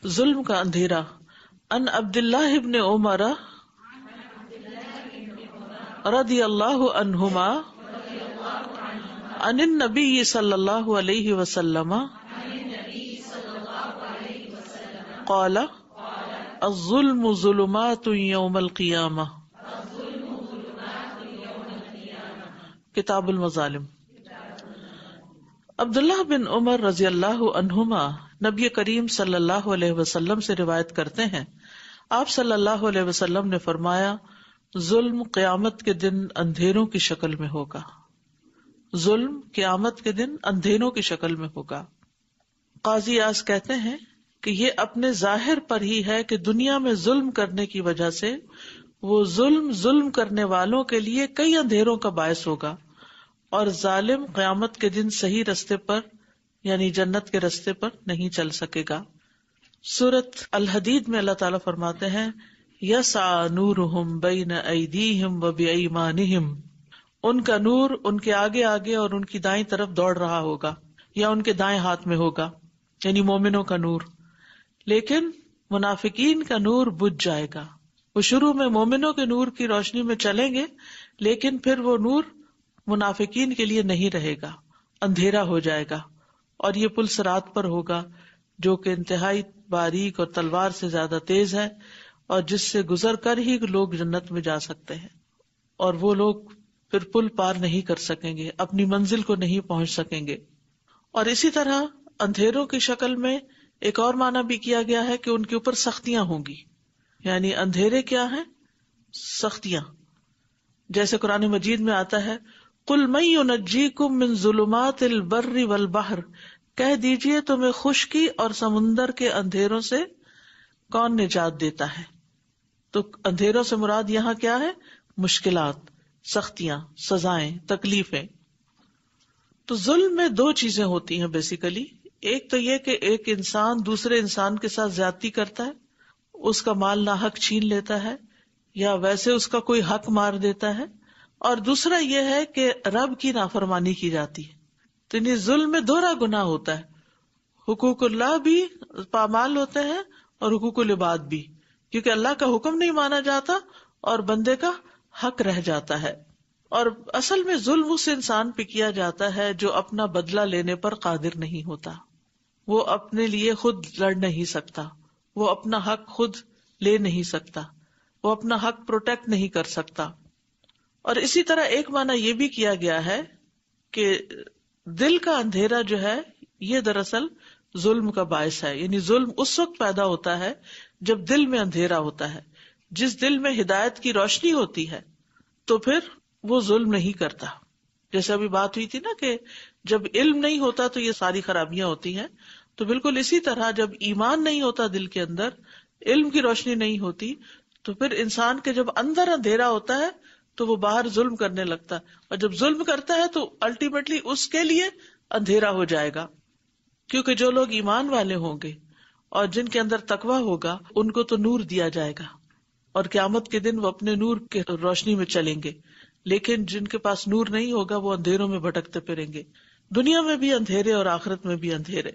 ظلم کا اندھیرا. ان عبداللہ ابن عمر رضی اللہ عنہما عن النبی صلی اللہ علیہ وسلم قال الظلم ظلمات یوم القیامہ. کتاب المظالم. عبداللہ بن عمر رضی اللہ عنہما نبی کریم صلی اللہ علیہ وسلم سے روایت کرتے ہیں، آپ صلی اللہ علیہ وسلم نے فرمایا، ظلم قیامت کے دن اندھیروں کی شکل میں ہوگا. ظلم قیامت کے دن اندھیروں کی شکل میں ہوگا. قاضی اعظ کہتے ہیں کہ یہ اپنے ظاہر پر ہی ہے کہ دنیا میں ظلم کرنے کی وجہ سے وہ ظلم کرنے والوں کے لیے کئی اندھیروں کا باعث ہوگا، اور ظالم قیامت کے دن صحیح رستے پر یعنی جنت کے رستے پر نہیں چل سکے گا. سورۃ الحدید میں اللہ تعالیٰ فرماتے ہیں، یسعی نورہم بین ایدیہم وبایمانہم، ان کا نور ان کے آگے آگے اور ان کی دائیں طرف دوڑ رہا ہوگا یا ان کے دائیں ہاتھ میں ہوگا، یعنی مومنوں کا نور. لیکن منافقین کا نور بجھ جائے گا. وہ شروع میں مومنوں کے نور کی روشنی میں چلیں گے، لیکن پھر وہ نور منافقین کے لیے نہیں رہے گا، اندھیرا ہو جائے گا. اور یہ پل صراط پر ہوگا جو کہ انتہائی باریک اور تلوار سے زیادہ تیز ہے، اور جس سے گزر کر ہی لوگ جنت میں جا سکتے ہیں، اور وہ لوگ پھر پل پار نہیں کر سکیں گے، اپنی منزل کو نہیں پہنچ سکیں گے. اور اسی طرح اندھیروں کی شکل میں ایک اور معنی بھی کیا گیا ہے کہ ان کے اوپر سختیاں ہوں گی. یعنی اندھیرے کیا ہیں؟ سختیاں. جیسے قرآن مجید میں آتا ہے، قُلْ مَن يُنَجِّيكُم مِّن ظُلُمَاتِ الْبَرِّ وَالْبَحْرِ، کہہ دیجئے تمہیں خشکی اور سمندر کے اندھیروں سے کون نجات دیتا ہے. تو اندھیروں سے مراد یہاں کیا ہے؟ مشکلات، سختیاں، سزائیں، تکلیفیں. تو ظلم میں دو چیزیں ہوتی ہیں بیسیکلی. ایک تو یہ کہ ایک انسان دوسرے انسان کے ساتھ زیادتی کرتا ہے، اس کا مال ناحق چھین لیتا ہے یا ویسے اس کا کوئی حق مار دیتا ہے. اور دوسرا یہ ہے کہ رب کی نافرمانی کی جاتی ہے. تو انہیں ظلم میں دوہرا گناہ ہوتا ہے، حقوق اللہ بھی پامال ہوتے ہیں اور حقوق العباد بھی، کیونکہ اللہ کا حکم نہیں مانا جاتا اور بندے کا حق رہ جاتا ہے. اور اصل میں ظلم اس انسان پہ کیا جاتا ہے جو اپنا بدلہ لینے پر قادر نہیں ہوتا. وہ اپنے لیے خود لڑ نہیں سکتا، وہ اپنا حق خود لے نہیں سکتا، وہ اپنا حق پروٹیکٹ نہیں کر سکتا. اور اسی طرح ایک معنی یہ بھی کیا گیا ہے کہ دل کا اندھیرا جو ہے یہ دراصل ظلم کا باعث ہے. یعنی ظلم اس وقت پیدا ہوتا ہے جب دل میں اندھیرا ہوتا ہے. جس دل میں ہدایت کی روشنی ہوتی ہے تو پھر وہ ظلم نہیں کرتا. جیسے ابھی بات ہوئی تھی نا کہ جب علم نہیں ہوتا تو یہ ساری خرابیاں ہوتی ہیں. تو بالکل اسی طرح جب ایمان نہیں ہوتا دل کے اندر، علم کی روشنی نہیں ہوتی، تو پھر انسان کے جب اندر اندھیرا ہوتا ہے تو وہ باہر ظلم کرنے لگتا ہے. اور جب ظلم کرتا ہے تو الٹیمیٹلی اس کے لیے اندھیرا ہو جائے گا. کیونکہ جو لوگ ایمان والے ہوں گے اور جن کے اندر تقویٰ ہوگا ان کو تو نور دیا جائے گا، اور قیامت کے دن وہ اپنے نور کے روشنی میں چلیں گے. لیکن جن کے پاس نور نہیں ہوگا وہ اندھیروں میں بھٹکتے پھریں گے، دنیا میں بھی اندھیرے اور آخرت میں بھی اندھیرے.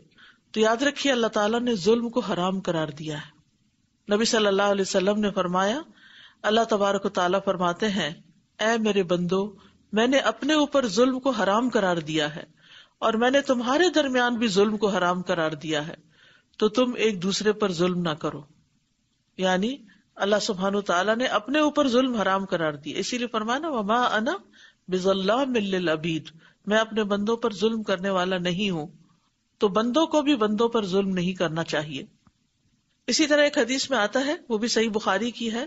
تو یاد رکھیے اللہ تعالیٰ نے ظلم کو حرام قرار دیا ہے. نبی صلی اللہ علیہ وسلم نے فرمایا، اللہ تبارک و تعالیٰ فرماتے ہیں، اے میرے بندو، میں نے اپنے اوپر ظلم کو حرام قرار دیا ہے اور میں نے تمہارے درمیان بھی ظلم کو حرام قرار دیا ہے، تو تم ایک دوسرے پر ظلم نہ کرو. یعنی اللہ سبحانہ تعالیٰ نے اپنے اوپر ظلم حرام قرار دیا، اسی لیے فرمانا وما انا بظلام للعبید، میں اپنے بندوں پر ظلم کرنے والا نہیں ہوں. تو بندوں کو بھی بندوں پر ظلم نہیں کرنا چاہیے. اسی طرح ایک حدیث میں آتا ہے، وہ بھی صحیح بخاری کی ہے،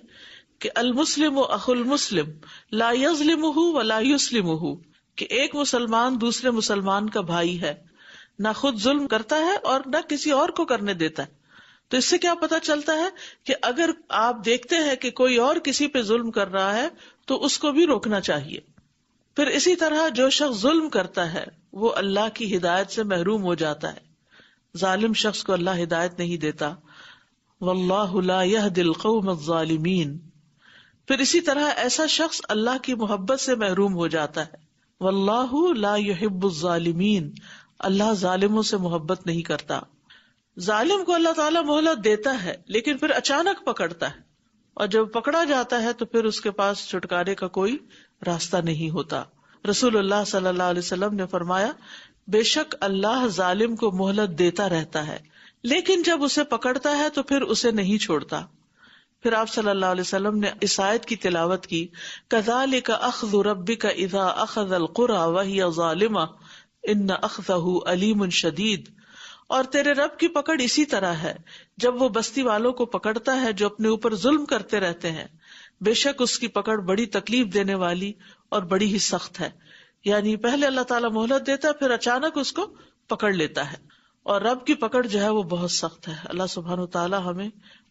کہ المسلم اخو المسلم لا یظلمہ ولا یسلمہ، کہ ایک مسلمان دوسرے مسلمان کا بھائی ہے، نہ خود ظلم کرتا ہے اور نہ کسی اور کو کرنے دیتا ہے. تو اس سے کیا پتا چلتا ہے کہ اگر آپ دیکھتے ہیں کہ کوئی اور کسی پہ ظلم کر رہا ہے تو اس کو بھی روکنا چاہیے. پھر اسی طرح جو شخص ظلم کرتا ہے وہ اللہ کی ہدایت سے محروم ہو جاتا ہے. ظالم شخص کو اللہ ہدایت نہیں دیتا. واللہ لا یہدی القوم الظالمین. پھر اسی طرح ایسا شخص اللہ کی محبت سے محروم ہو جاتا ہے. واللہ لا یحب الظالمین، اللہ ظالموں سے محبت نہیں کرتا. ظالم کو اللہ تعالیٰ مہلت دیتا ہے لیکن پھر اچانک پکڑتا ہے، اور جب پکڑا جاتا ہے تو پھر اس کے پاس چھٹکارے کا کوئی راستہ نہیں ہوتا۔ رسول اللہ صلی اللہ علیہ وسلم نے فرمایا، بے شک اللہ ظالم کو مہلت دیتا رہتا ہے لیکن جب اسے پکڑتا ہے تو پھر اسے نہیں چھوڑتا۔ پھر آپ صلی اللہ علیہ وسلم نے اس آیت کی تلاوت کی، کذالک اخذ ربک اذا اخذ القری وہی ظالمہ ان اخذہ علیم شدید، اور تیرے رب کی پکڑ اسی طرح ہے جب وہ بستی والوں کو پکڑتا ہے جو اپنے اوپر ظلم کرتے رہتے ہیں، بے شک اس کی پکڑ بڑی تکلیف دینے والی اور بڑی ہی سخت ہے۔ یعنی پہلے اللہ تعالیٰ مہلت دیتا ہے، پھر اچانک اس کو پکڑ لیتا ہے، اور رب کی پکڑ جو ہے وہ بہت سخت ہے۔ اللہ سبحانہ وتعالیٰ ہمیں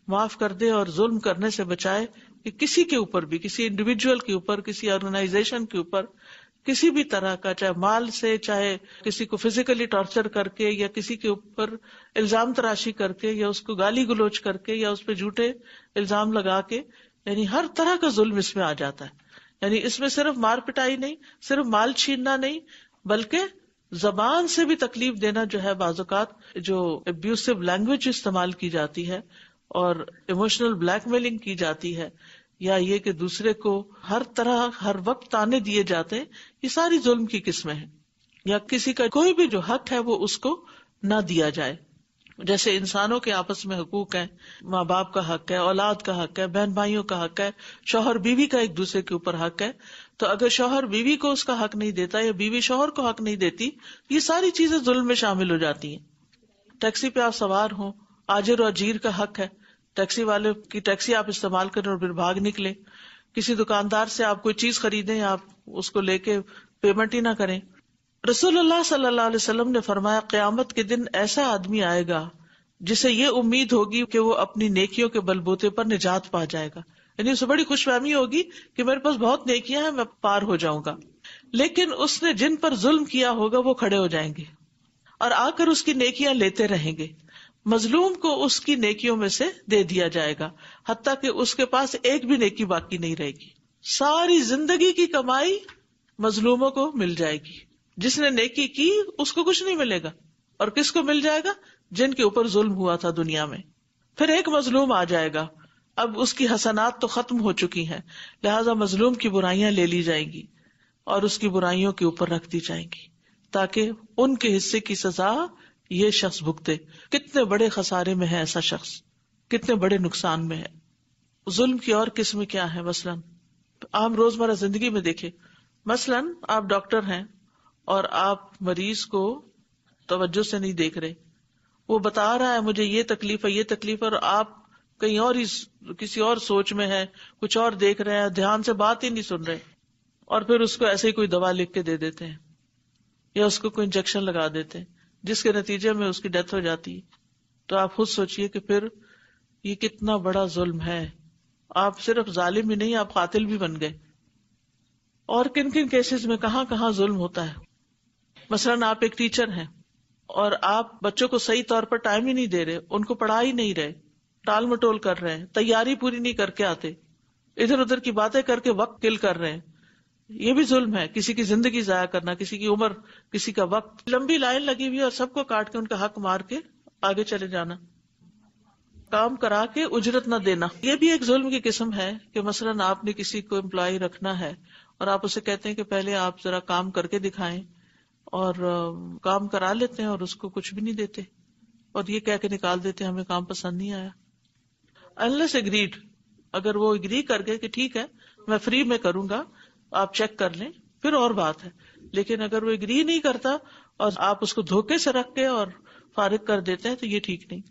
معاف کر دے اور ظلم کرنے سے بچائے کہ کسی کے اوپر بھی، کسی انڈیویجول کے اوپر، کسی آرگنائزیشن کے اوپر، کسی بھی طرح کا، چاہے مال سے، چاہے کسی کو فزیکلی ٹارچر کر کے، یا کسی کے اوپر الزام تراشی کر کے، یا اس کو گالی گلوچ کر کے، یا اس پہ جھوٹے الزام لگا کے، یعنی ہر طرح کا ظلم اس میں آ جاتا ہے۔ یعنی اس میں صرف مار پٹائی نہیں، صرف مال چھیننا نہیں، بلکہ زبان سے بھی تکلیف دینا جو ہے، بعض اوقات جو ابیوسو لینگویج استعمال کی جاتی ہے اور ایموشنل بلیک میلنگ کی جاتی ہے، یا یہ کہ دوسرے کو ہر طرح ہر وقت تانے دیے جاتے ہیں، یہ ساری ظلم کی قسمیں ہیں۔ یا کسی کا کوئی بھی جو حق ہے وہ اس کو نہ دیا جائے، جیسے انسانوں کے آپس میں حقوق ہیں، ماں باپ کا حق ہے، اولاد کا حق ہے، بہن بھائیوں کا حق ہے، شوہر بیوی کا ایک دوسرے کے اوپر حق ہے۔ تو اگر شوہر بیوی کو اس کا حق نہیں دیتا یا بیوی شوہر کو حق نہیں دیتی، یہ ساری چیزیں ظلم میں شامل ہو جاتی ہیں۔ ٹیکسی پہ آپ سوار ہوں، آجر و اجیر کا حق ہے، ٹیکسی والے کی ٹیکسی آپ استعمال کریں اور پھر بھاگ نکلیں، کسی دکاندار سے آپ کوئی چیز خریدیں، آپ اس کو لے کے پیمنٹ ہی نہ کریں۔ رسول اللہ صلی اللہ علیہ وسلم نے فرمایا، قیامت کے دن ایسا آدمی آئے گا جسے یہ امید ہوگی کہ وہ اپنی نیکیوں کے بلبوتے پر نجات پا جائے گا، یعنی اسے بڑی خوش فہمی ہوگی کہ میرے پاس بہت نیکیاں ہیں، میں پار ہو جاؤں گا، لیکن اس نے جن پر ظلم کیا ہوگا وہ کھڑے ہو جائیں گے اور آ کر اس کی نیکیاں لیتے رہیں گے۔ مظلوم کو اس کی نیکیوں میں سے دے دیا جائے گا، حتیٰ کہ اس کے پاس ایک بھی نیکی باقی نہیں رہے گی، ساری زندگی کی کمائی مظلوموں کو مل جائے گی۔ جس نے نیکی کی اس کو کچھ نہیں ملے گا، اور کس کو مل جائے گا؟ جن کے اوپر ظلم ہوا تھا دنیا میں۔ پھر ایک مظلوم آ جائے گا، اب اس کی حسنات تو ختم ہو چکی ہیں، لہذا مظلوم کی برائیاں لے لی جائیں گی اور اس کی برائیوں کے اوپر رکھ دی جائیں گی، تاکہ ان کے حصے کی سزا یہ شخص بھگتے۔ کتنے بڑے خسارے میں ہے ایسا شخص، کتنے بڑے نقصان میں ہے۔ ظلم کی اور قسمیں کیا ہیں؟ مثلاً عام روزمرہ زندگی میں دیکھیں، مثلاً آپ ڈاکٹر ہیں اور آپ مریض کو توجہ سے نہیں دیکھ رہے، وہ بتا رہا ہے مجھے یہ تکلیف ہے، یہ تکلیف ہے، اور آپ کہیں اور ہی کسی اور سوچ میں ہے، کچھ اور دیکھ رہے ہیں، دھیان سے بات ہی نہیں سن رہے، اور پھر اس کو ایسے ہی کوئی دوا لکھ کے دے دیتے ہیں یا اس کو کوئی انجیکشن لگا دیتے ہیں جس کے نتیجے میں اس کی ڈیتھ ہو جاتی ہے۔ تو آپ خود سوچئے کہ پھر یہ کتنا بڑا ظلم ہے۔ آپ صرف ظالم ہی نہیں، آپ قاتل بھی بن گئے۔ اور کن کن کیسز میں کہاں کہاں ظلم ہوتا ہے۔ مثلاً آپ ایک ٹیچر ہیں اور آپ بچوں کو صحیح طور پر ٹائم ہی نہیں دے رہے، ان کو پڑھا ہی نہیں رہے، ٹال مٹول کر رہے ہیں، تیاری پوری نہیں کر کے آتے، ادھر ادھر کی باتیں کر کے وقت کل کر رہے ہیں، یہ بھی ظلم ہے۔ کسی کی زندگی ضائع کرنا، کسی کی عمر، کسی کا وقت، لمبی لائن لگی ہوئی اور سب کو کاٹ کے ان کا حق مار کے آگے چلے جانا، کام کرا کے اجرت نہ دینا، یہ بھی ایک ظلم کی قسم ہے۔ کہ مثلاً آپ نے کسی کو امپلائی رکھنا ہے اور آپ اسے کہتے ہیں کہ پہلے آپ ذرا کام کر کے دکھائیں، اور کام کرا لیتے ہیں اور اس کو کچھ بھی نہیں دیتے، اور یہ کہہ کے نکال دیتے ہمیں کام پسند نہیں آیا۔ unless agreed، اگر وہ اگری کر گئے کہ ٹھیک ہے میں فری میں کروں گا، آپ چیک کر لیں، پھر اور بات ہے۔ لیکن اگر وہ اگری نہیں کرتا اور آپ اس کو دھوکے سے رکھ کے اور فارغ کر دیتے ہیں تو یہ ٹھیک نہیں۔